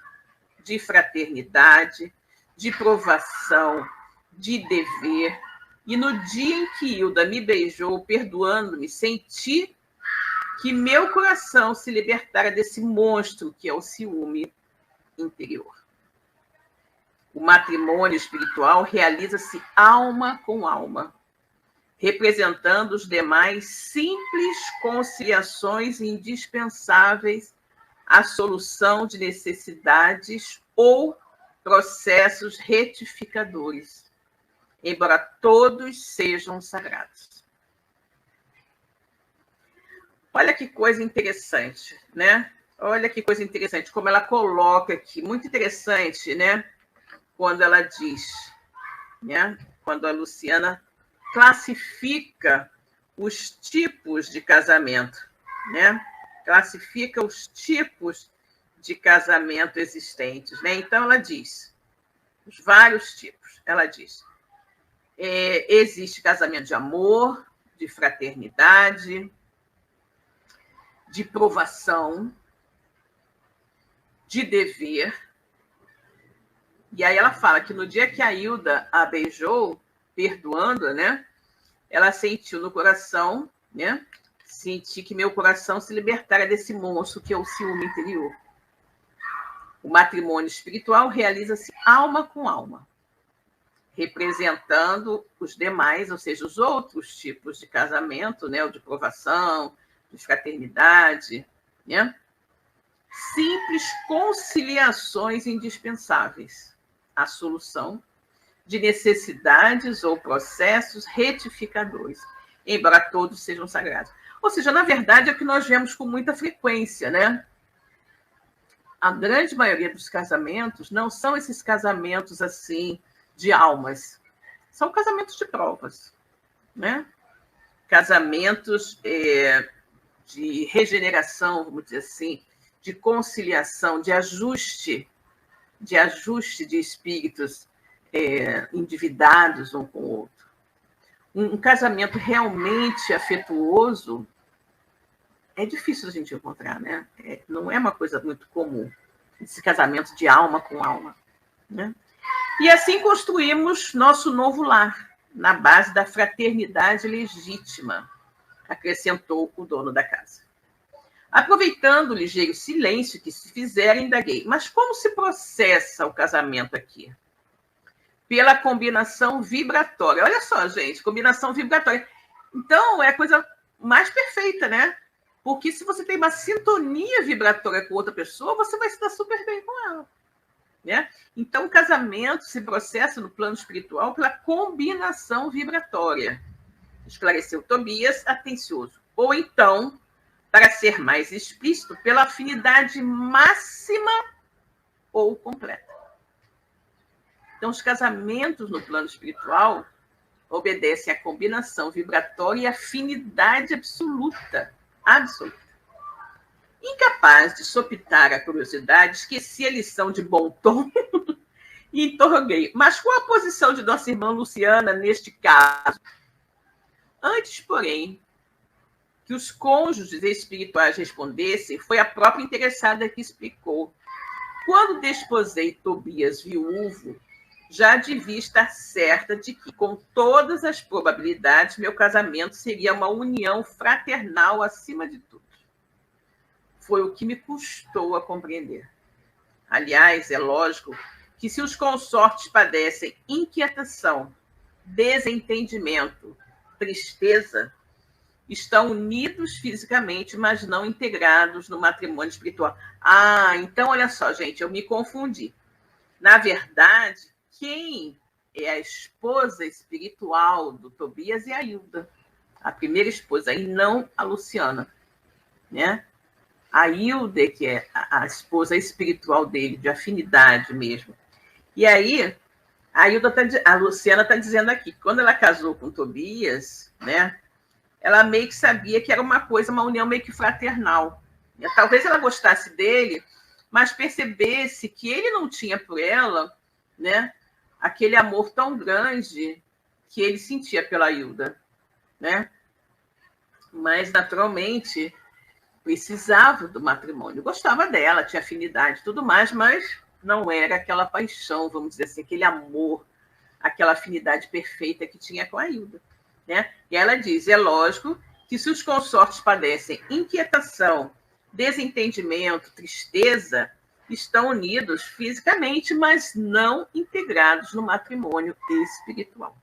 de fraternidade, de provação, de dever. E no dia em que Hilda me beijou, perdoando-me, senti que meu coração se libertara desse monstro que é o ciúme interior. O matrimônio espiritual realiza-se alma com alma, representando os demais simples conciliações indispensáveis à solução de necessidades ou processos retificadores, embora todos sejam sagrados. Olha que coisa interessante, né? Olha que coisa interessante, como ela coloca aqui, muito interessante, né? Quando ela diz, né? Quando a Luciana classifica os tipos de casamento, né? Classifica os tipos de casamento existentes, né? Então ela diz, os vários tipos, ela diz, existe casamento de amor, de fraternidade, de provação, de dever. E aí ela fala que no dia que a Hilda a beijou, perdoando, né? Ela sentiu no coração, né? Senti que meu coração se libertara desse monstro que é o ciúme interior. O matrimônio espiritual realiza-se alma com alma, representando os demais, ou seja, os outros tipos de casamento, né? O de provação, de fraternidade, né? Simples conciliações indispensáveis à solução de necessidades ou processos retificadores, embora todos sejam sagrados. Ou seja, na verdade, é o que nós vemos com muita frequência, né? A grande maioria dos casamentos não são esses casamentos assim de almas, são casamentos de provas, né? Casamentos de regeneração, vamos dizer assim, de conciliação, de ajuste de espíritos endividados um com o outro. Um casamento realmente afetuoso é difícil a gente encontrar, né? Não é uma coisa muito comum, esse casamento de alma com alma, né? E assim construímos nosso novo lar, na base da fraternidade legítima, acrescentou o dono da casa. Aproveitando o ligeiro silêncio que se fizera, indaguei. Mas como se processa o casamento aqui? Pela combinação vibratória. Olha só, gente, combinação vibratória. Então, é a coisa mais perfeita, né? Porque se você tem uma sintonia vibratória com outra pessoa, você vai se dar super bem com ela, né? Então, o casamento se processa no plano espiritual pela combinação vibratória. Esclareceu Tobias, atencioso. Ou então, para ser mais explícito, pela afinidade máxima ou completa. Então, os casamentos no plano espiritual obedecem à combinação vibratória e afinidade absoluta. Absoluta. Incapaz de sopitar a curiosidade, esqueci a lição de bom tom e interroguei. Mas qual a posição de nossa irmã Luciana neste caso? Antes, porém, que os cônjuges espirituais respondessem, foi a própria interessada que explicou. Quando desposei Tobias viúvo, já devia estar certa de que, com todas as probabilidades, meu casamento seria uma união fraternal acima de tudo. Foi o que me custou a compreender. Aliás, é lógico que se os consortes padecem inquietação, desentendimento, tristeza, estão unidos fisicamente, mas não integrados no matrimônio espiritual. Ah, então, olha só, gente, eu me confundi. Na verdade, quem é a esposa espiritual do Tobias é a Hilda, a primeira esposa, e não a Luciana, né? A Hilda, que é a esposa espiritual dele, de afinidade mesmo. E aí, a Luciana está dizendo aqui, que quando ela casou com Tobias, né? Ela meio que sabia que era uma união meio que fraternal. Talvez ela gostasse dele, mas percebesse que ele não tinha por ela, né, aquele amor tão grande que ele sentia pela Hilda, né? Mas, naturalmente, precisava do matrimônio. Gostava dela, tinha afinidade e tudo mais, mas não era aquela paixão, vamos dizer assim, aquele amor, aquela afinidade perfeita que tinha com a Hilda. Né? E ela diz, é lógico que se os consortes padecem inquietação, desentendimento, tristeza, estão unidos fisicamente, mas não integrados no matrimônio espiritual.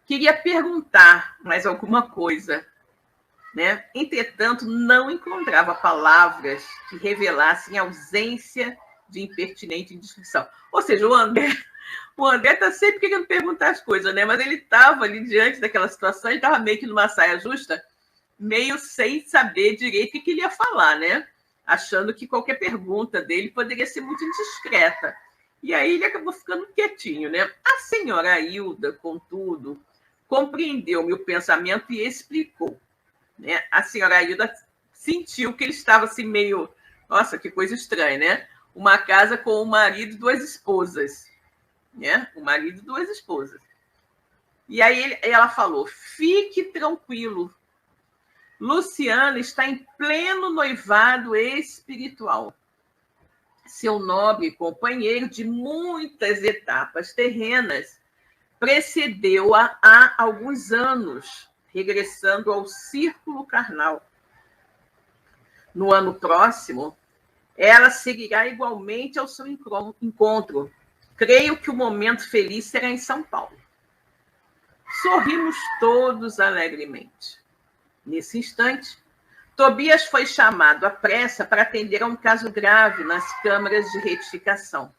Queria perguntar mais alguma coisa, né? Entretanto, não encontrava palavras que revelassem ausência de impertinente indiscrição. Ou seja, o André está sempre querendo perguntar as coisas, né? Mas ele estava ali diante daquela situação, ele estava meio que numa saia justa, meio sem saber direito o que ele ia falar, né? achando que qualquer pergunta dele poderia ser muito indiscreta. E aí ele acabou ficando quietinho, né? A senhora Hilda, contudo, compreendeu meu pensamento e explicou, né? A senhora Hilda sentiu que ele estava assim meio... Nossa, que coisa estranha, né? Uma casa com um marido e duas esposas, né? Um marido e duas esposas. E aí ela falou, fique tranquilo, Luciana está em pleno noivado espiritual. Seu nobre companheiro de muitas etapas terrenas precedeu-a há alguns anos, regressando ao círculo carnal. No ano próximo, ela seguirá igualmente ao seu encontro. Creio que o momento feliz será em São Paulo. Sorrimos todos alegremente. Nesse instante, Tobias foi chamado à pressa para atender a um caso grave nas câmaras de retificação.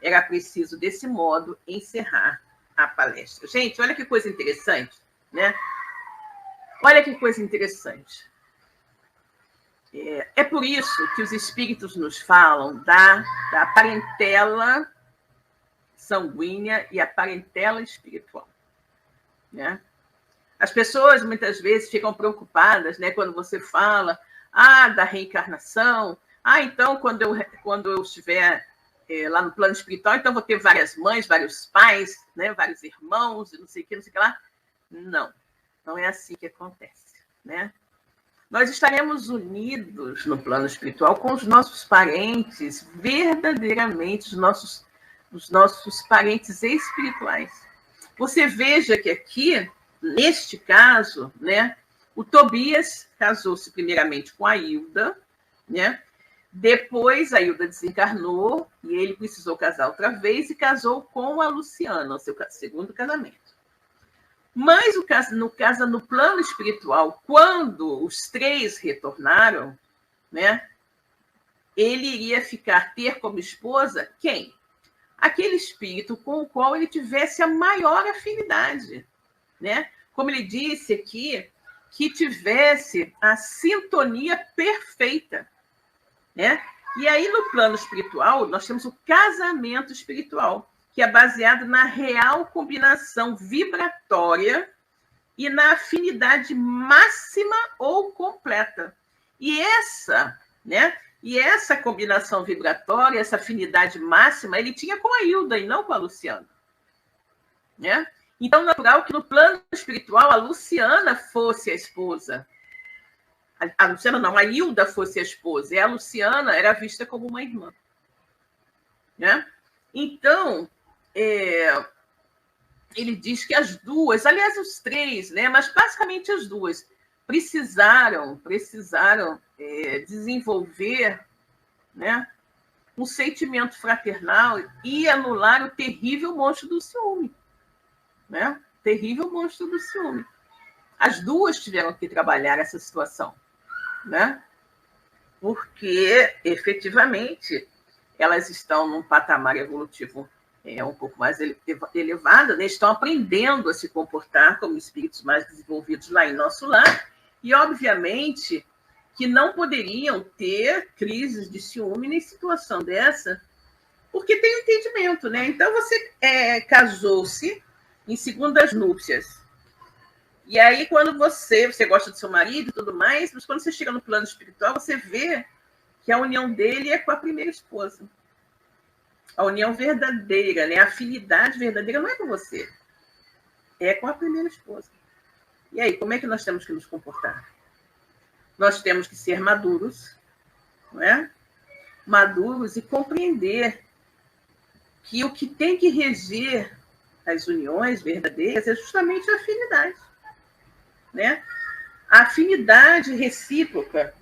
Era preciso, desse modo, encerrar a palestra. Gente, olha que coisa interessante, né? Olha que coisa interessante. É por isso que os espíritos nos falam da parentela sanguínea e a parentela espiritual, né? As pessoas muitas vezes ficam preocupadas, né, quando você fala da reencarnação. Então, quando eu estiver lá no plano espiritual, então vou ter várias mães, vários pais, né, vários irmãos, não sei o que lá. Não é assim que acontece, né? Nós estaremos unidos no plano espiritual com os nossos parentes, verdadeiramente os nossos parentes espirituais. Você veja que aqui, neste caso, né, o Tobias casou-se primeiramente com a Hilda, né? Depois a Hilda desencarnou e ele precisou casar outra vez e casou com a Luciana, o seu segundo casamento. Mas no plano espiritual, quando os três retornaram, né, ele iria ter como esposa quem? Aquele espírito com o qual ele tivesse a maior afinidade, né? Como ele disse aqui, que tivesse a sintonia perfeita, né? E aí, no plano espiritual, nós temos o casamento espiritual, que é baseado na real combinação vibratória e na afinidade máxima ou completa. E essa combinação vibratória, essa afinidade máxima, ele tinha com a Hilda e não com a Luciana, né? Então, natural que no plano espiritual a Luciana fosse a esposa. A Luciana não, a Hilda fosse a esposa. E a Luciana era vista como uma irmã, né? Então, ele diz que as duas, aliás, os três, né? Mas basicamente as duas, precisaram desenvolver, né, um sentimento fraternal e anular o terrível monstro do ciúme. Né? Terrível monstro do ciúme. As duas tiveram que trabalhar essa situação, né? Porque, efetivamente, elas estão num patamar evolutivo um pouco mais elevado, né? Estão aprendendo a se comportar como espíritos mais desenvolvidos lá em nosso lar e, obviamente, que não poderiam ter crises de ciúme nem situação dessa, porque tem um entendimento, né? Então, você casou-se em segundas núpcias. E aí, quando você gosta do seu marido e tudo mais, mas quando você chega no plano espiritual, você vê que a união dele é com a primeira esposa. A união verdadeira, né? A afinidade verdadeira não é com você, é com a primeira esposa. E aí, como é que nós temos que nos comportar? Nós temos que ser maduros, não é? Maduros e compreender que o que tem que reger as uniões verdadeiras é justamente a afinidade, né? A afinidade recíproca,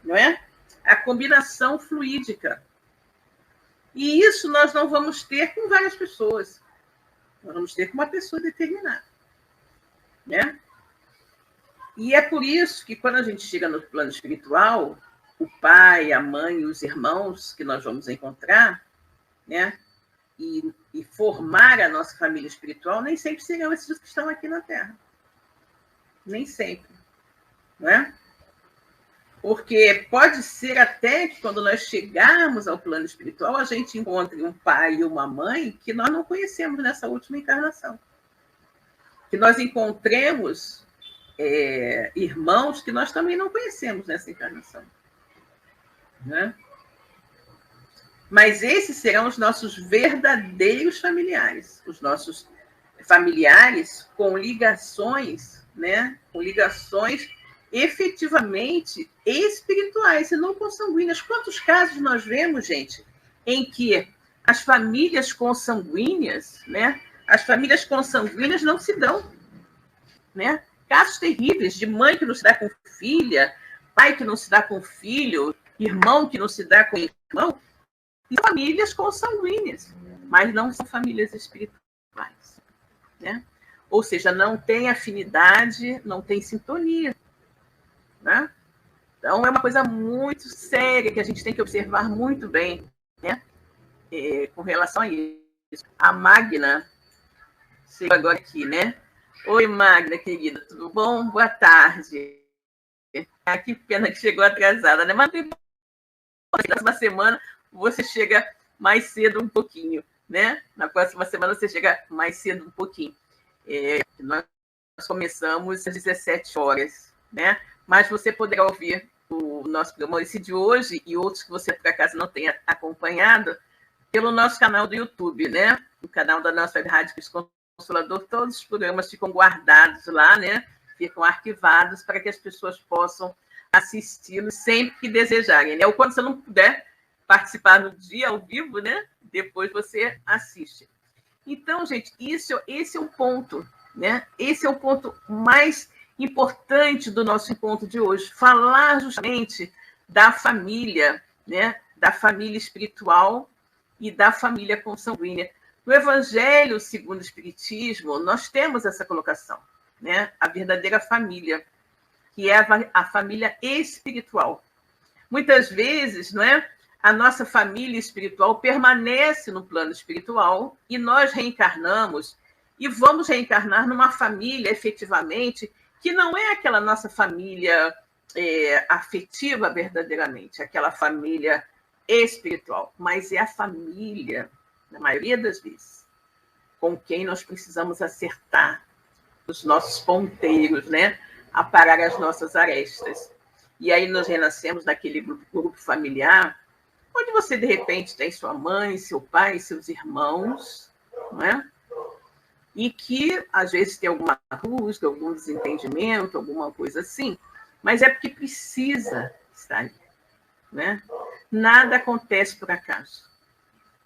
não é? A combinação fluídica. E isso nós não vamos ter com várias pessoas. Nós vamos ter com uma pessoa determinada, né? E é por isso que quando a gente chega no plano espiritual, o pai, a mãe e os irmãos que nós vamos encontrar, né? E formar a nossa família espiritual, nem sempre serão esses que estão aqui na Terra. Nem sempre. Não é? Porque pode ser até que quando nós chegarmos ao plano espiritual, a gente encontre um pai e uma mãe que nós não conhecemos nessa última encarnação. Que nós encontremos irmãos que nós também não conhecemos nessa encarnação. Né? Mas esses serão os nossos verdadeiros familiares, os nossos familiares com ligações, né? Com ligações efetivamente espirituais e não consanguíneas. Quantos casos nós vemos, gente, em que as famílias consanguíneas, né? As famílias consanguíneas não se dão, né? Casos terríveis de mãe que não se dá com filha, pai que não se dá com filho, irmão que não se dá com irmão, e famílias consanguíneas, mas não são famílias espirituais, né? Ou seja, não tem afinidade, não tem sintonia, né? Então, é uma coisa muito séria que a gente tem que observar muito bem, né? Com relação a isso. A Magna chegou agora aqui, né? Oi, Magna, querida, tudo bom? Boa tarde. Que pena que chegou atrasada, né? Mas na próxima semana você chega mais cedo um pouquinho, né? Na próxima semana você chega mais cedo um pouquinho. Nós começamos às 17 horas, né? Mas você poderá ouvir o nosso programa, esse de hoje e outros que você, por acaso, não tenha acompanhado, pelo nosso canal do YouTube, né? O canal da nossa Rádio Cristo Consolador. Todos os programas ficam guardados lá, né? Ficam arquivados para que as pessoas possam assisti-los sempre que desejarem, né? Ou quando você não puder participar no dia ao vivo, né? Depois você assiste. Então, gente, esse é o ponto, né? Esse é o ponto mais importante do nosso encontro de hoje, falar justamente da família, né? Da família espiritual e da família consanguínea. No Evangelho segundo o Espiritismo, nós temos essa colocação, né? A verdadeira família, que é a família espiritual. Muitas vezes, não é? A nossa família espiritual permanece no plano espiritual e nós reencarnamos e vamos reencarnar numa família, efetivamente, que não é aquela nossa família afetiva verdadeiramente, aquela família espiritual, mas é a família, na maioria das vezes, com quem nós precisamos acertar os nossos ponteiros, né? Aparar as nossas arestas. E aí nós renascemos naquele grupo familiar, onde você, de repente, tem sua mãe, seu pai, seus irmãos, não é? E que, às vezes, tem alguma rusga, algum desentendimento, alguma coisa assim, mas é porque precisa estar ali, né? Nada acontece por acaso.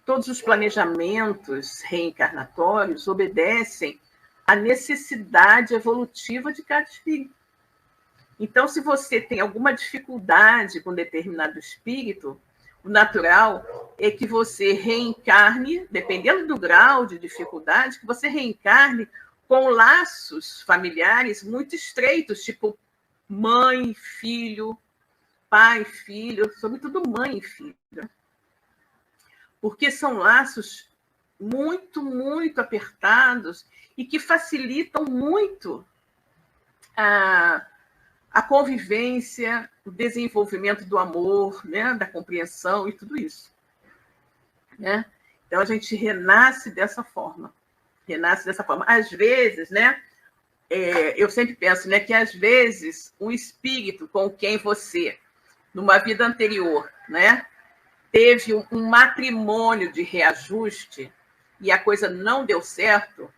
Todos os planejamentos reencarnatórios obedecem à necessidade evolutiva de cada espírito. Então, se você tem alguma dificuldade com determinado espírito, o natural é que você reencarne, dependendo do grau de dificuldade, que você reencarne com laços familiares muito estreitos, tipo mãe, filho, pai, filho, sobretudo mãe e filho. Porque são laços muito, muito apertados e que facilitam muito a convivência, o desenvolvimento do amor, né? Da compreensão e tudo isso. Né? Então, a gente renasce dessa forma. Renasce dessa forma. Às vezes, né? Eu sempre penso, né, que às vezes um espírito com quem você, numa vida anterior, né, teve um matrimônio de reajuste e a coisa não deu certo,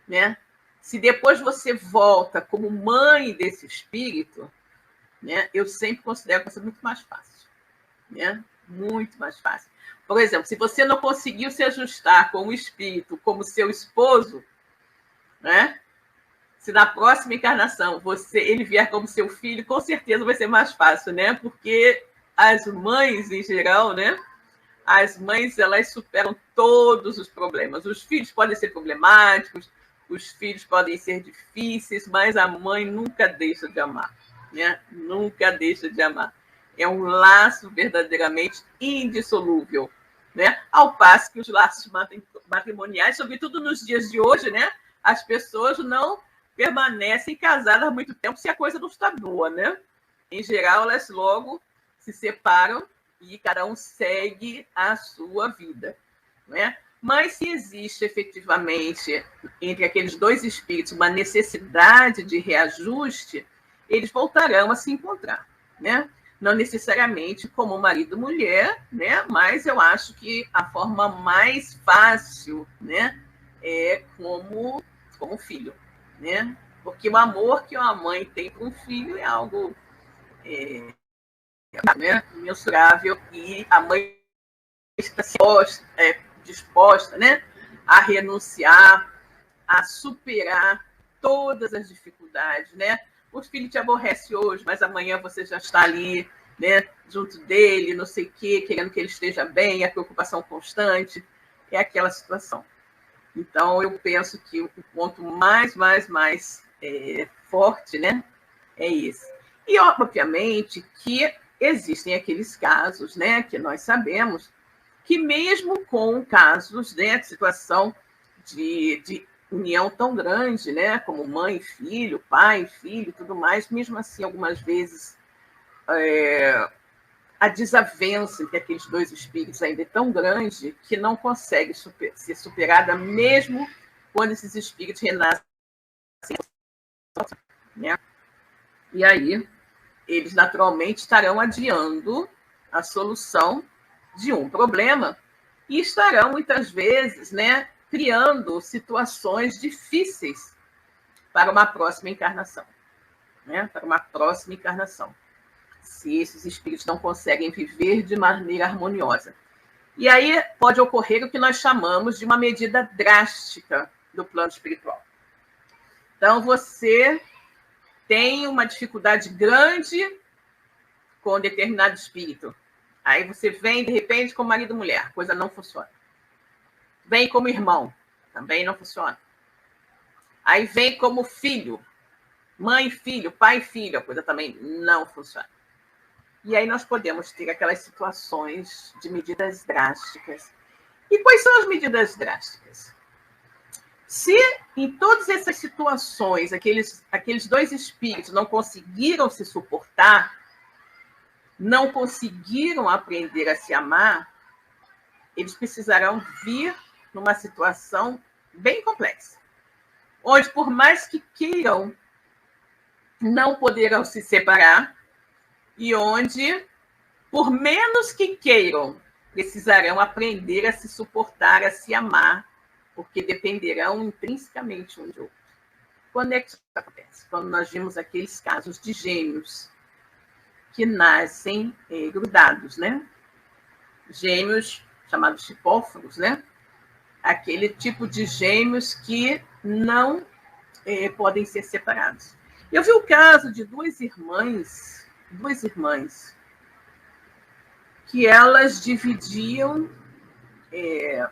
né? Se depois você volta como mãe desse espírito, né, eu sempre considero que é muito mais fácil, né? Muito mais fácil. Por exemplo, se você não conseguiu se ajustar com um espírito como seu esposo, né? Se na próxima encarnação ele vier como seu filho, com certeza vai ser mais fácil, né? Porque as mães, em geral, né? As mães, elas superam todos os problemas. Os filhos podem ser problemáticos, os filhos podem ser difíceis, mas a mãe nunca deixa de amar, né? Nunca deixa de amar. É um laço verdadeiramente indissolúvel, né? Ao passo que os laços matrimoniais, sobretudo nos dias de hoje, né? As pessoas não permanecem casadas há muito tempo se a coisa não está boa, né? Em geral, elas logo se separam e cada um segue a sua vida, né? Mas se existe efetivamente entre aqueles dois espíritos uma necessidade de reajuste, eles voltarão a se encontrar, né? Não necessariamente como marido e mulher, né? Mas eu acho que a forma mais fácil, né, é como filho, né? Porque o amor que uma mãe tem para um filho é algo né, imensurável, e a mãe está disposta, né, a renunciar, a superar todas as dificuldades, né? O filho te aborrece hoje, mas amanhã você já está ali, né, junto dele, não sei o quê, querendo que ele esteja bem, a preocupação constante, é aquela situação. Então, eu penso que o ponto mais forte, né, é esse. E, obviamente, que existem aqueles casos, né, que nós sabemos, que mesmo com casos, né, de situação de união tão grande, né, como mãe e filho, pai e filho e tudo mais, mesmo assim, algumas vezes, a desavença entre aqueles dois espíritos ainda é tão grande que não consegue ser superada mesmo quando esses espíritos renascem, né? E aí, eles naturalmente estarão adiando a solução de um problema e estarão, muitas vezes, né, criando situações difíceis para uma próxima encarnação, né? Para uma próxima encarnação, se esses espíritos não conseguem viver de maneira harmoniosa. E aí pode ocorrer o que nós chamamos de uma medida drástica do plano espiritual. Então, você tem uma dificuldade grande com um determinado espírito. Aí você vem, de repente, como marido e mulher, a coisa não funciona. Vem como irmão, também não funciona. Aí vem como filho, mãe e filho, pai e filho, a coisa também não funciona. E aí nós podemos ter aquelas situações de medidas drásticas. E quais são as medidas drásticas? Se em todas essas situações aqueles dois espíritos não conseguiram se suportar, não conseguiram aprender a se amar, eles precisarão vir numa situação bem complexa, onde, por mais que queiram, não poderão se separar, e onde, por menos que queiram, precisarão aprender a se suportar, a se amar, porque dependerão intrinsecamente um do outro. Quando é que isso acontece? Quando nós vimos aqueles casos de gêmeos que nascem grudados, né? Gêmeos chamados chipófaros, né? Aquele tipo de gêmeos que não podem ser separados. Eu vi o caso de duas irmãs, que elas dividiam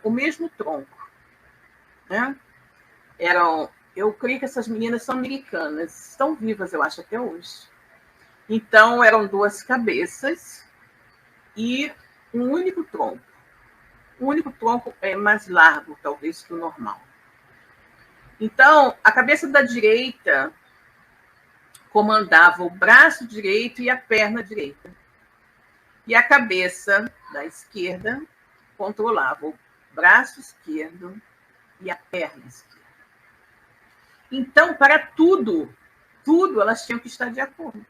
o mesmo tronco, né? Eu creio que essas meninas são americanas, estão vivas, eu acho, até hoje. Então, eram duas cabeças e um único tronco. O único tronco é mais largo, talvez, que o normal. Então, a cabeça da direita comandava o braço direito e a perna direita. E a cabeça da esquerda controlava o braço esquerdo e a perna esquerda. Então, para tudo elas tinham que estar de acordo.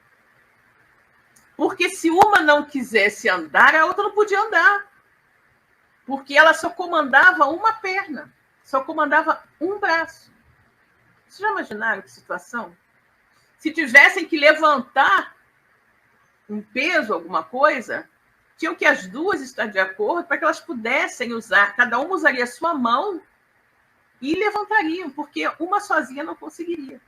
Porque se uma não quisesse andar, a outra não podia andar. Porque ela só comandava uma perna, só comandava um braço. Vocês já imaginaram que situação? Se tivessem que levantar um peso, alguma coisa, tinham que as duas estar de acordo para que elas pudessem usar, cada uma usaria a sua mão e levantariam, porque uma sozinha não conseguiria.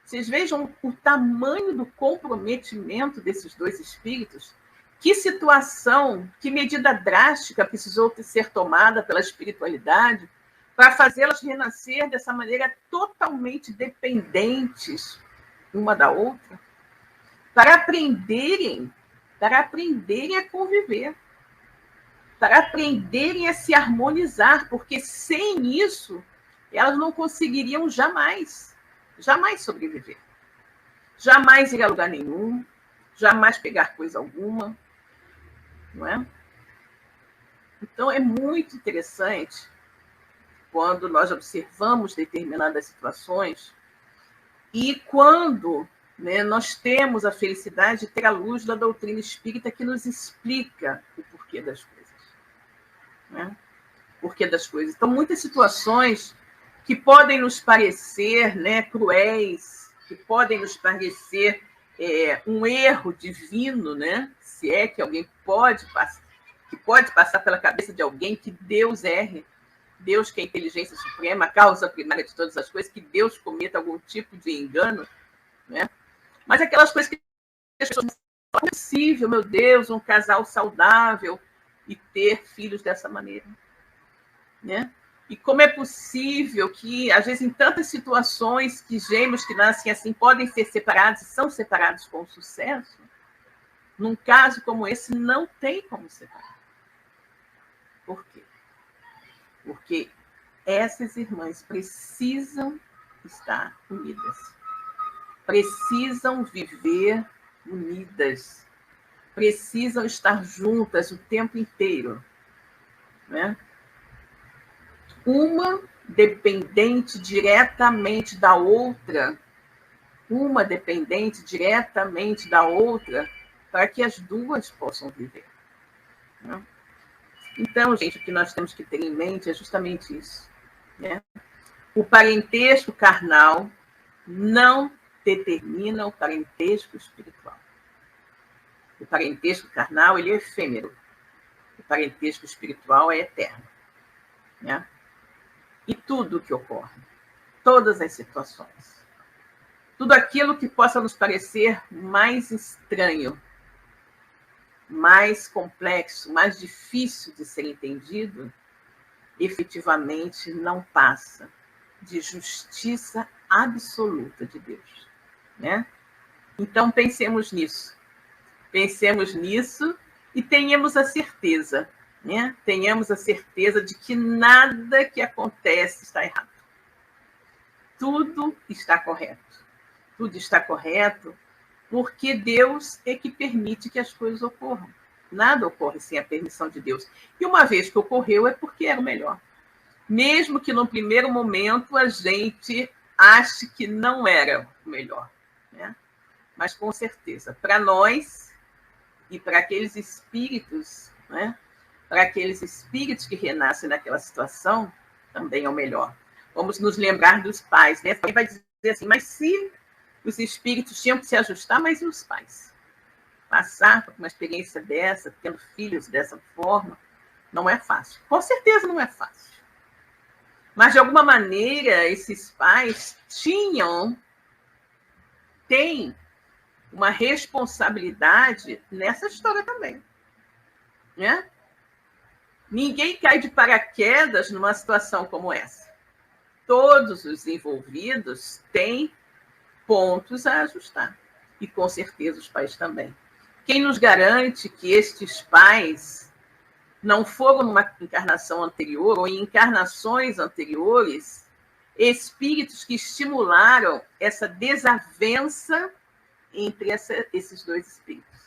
Vocês vejam o tamanho do comprometimento desses dois espíritos. Que situação, que medida drástica precisou ser tomada pela espiritualidade para fazê-las renascer dessa maneira totalmente dependentes uma da outra, para aprenderem a conviver, para aprenderem a se harmonizar, porque sem isso elas não conseguiriam jamais sobreviver. jamais ir a lugar nenhum, jamais pegar coisa alguma, não é? Então, é muito interessante quando nós observamos determinadas situações e quando, né, nós temos a felicidade de ter a luz da doutrina espírita que nos explica o porquê das coisas. Né? O porquê das coisas. Então, muitas situações que podem nos parecer, né, cruéis, que podem nos parecer um erro divino, né? Se é que alguém pode passar pela cabeça de alguém que Deus erre, Deus que é a inteligência suprema, a causa primária de todas as coisas, que Deus cometa algum tipo de engano, né? Mas aquelas coisas que as pessoas não é possível, meu Deus, um casal saudável e ter filhos dessa maneira, né? E como é possível que, às vezes, em tantas situações que gêmeos que nascem assim podem ser separados e são separados com sucesso, num caso como esse não tem como separar. Por quê? Porque essas irmãs precisam estar unidas, precisam viver unidas, precisam estar juntas o tempo inteiro, né? Uma dependente diretamente da outra, para que as duas possam viver, né? Então, gente, o que nós temos que ter em mente é justamente isso, né? O parentesco carnal não determina o parentesco espiritual. O parentesco carnal, ele é efêmero. O parentesco espiritual é eterno, né? E tudo o que ocorre, todas as situações, tudo aquilo que possa nos parecer mais estranho, mais complexo, mais difícil de ser entendido, efetivamente não passa de justiça absoluta de Deus, né? Então, pensemos nisso e tenhamos a certeza, né? Tenhamos a certeza de que nada que acontece está errado. Tudo está correto. Tudo está correto porque Deus é que permite que as coisas ocorram. Nada ocorre sem a permissão de Deus. E uma vez que ocorreu, é porque era o melhor. Mesmo que no primeiro momento a gente ache que não era o melhor, né? Mas com certeza, para nós e para aqueles espíritos, né? Para aqueles espíritos que renascem naquela situação, também é o melhor. Vamos nos lembrar dos pais, né? Alguém vai dizer assim, mas se os espíritos tinham que se ajustar, mas e os pais? Passar por uma experiência dessa, tendo filhos dessa forma, não é fácil. Com certeza não é fácil. Mas, de alguma maneira, esses pais têm uma responsabilidade nessa história também, né? Ninguém cai de paraquedas numa situação como essa. Todos os envolvidos têm pontos a ajustar. E, com certeza, os pais também. Quem nos garante que estes pais não foram numa encarnação anterior ou em encarnações anteriores espíritos que estimularam essa desavença entre esses dois espíritos,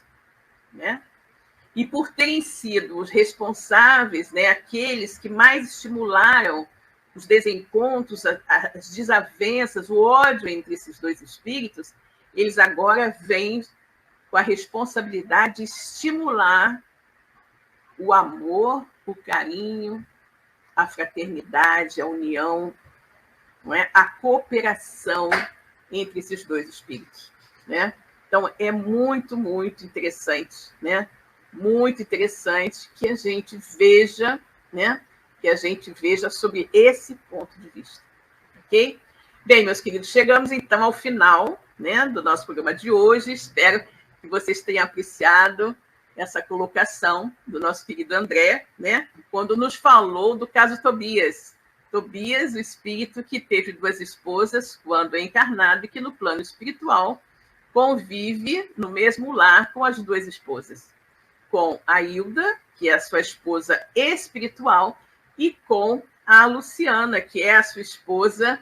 né? E por terem sido os responsáveis, né, aqueles que mais estimularam os desencontros, as desavenças, o ódio entre esses dois espíritos, eles agora vêm com a responsabilidade de estimular o amor, o carinho, a fraternidade, a união, não é? A cooperação entre esses dois espíritos, né? Então, é muito, muito interessante, né? Muito interessante que a gente veja, né? Que a gente veja sobre esse ponto de vista, ok? Bem, meus queridos, chegamos então ao final, né, do nosso programa de hoje. Espero que vocês tenham apreciado essa colocação do nosso querido André, né, quando nos falou do caso Tobias. Tobias, o espírito que teve duas esposas quando encarnado e que no plano espiritual convive no mesmo lar com as duas esposas, com a Hilda, que é a sua esposa espiritual, e com a Luciana, que é a sua esposa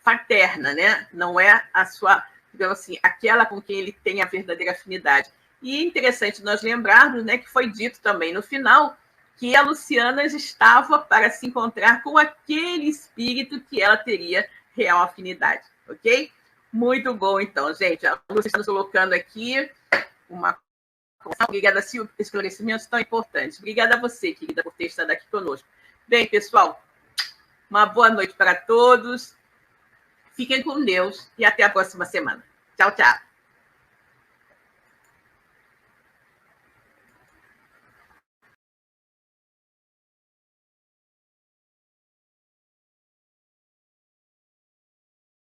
paterna, né? Não é a sua Então, assim, aquela com quem ele tem a verdadeira afinidade. E é interessante nós lembrarmos, né, que foi dito também no final que a Luciana estava para se encontrar com aquele espírito que ela teria real afinidade, ok? Muito bom, então, gente. A Lúcia está nos colocando aqui uma... Obrigada, Silvia, por esclarecimentos tão importantes. Obrigada a você, querida, por ter estado aqui conosco. Bem, pessoal, uma boa noite para todos. Fiquem com Deus e até a próxima semana. Tchau, tchau.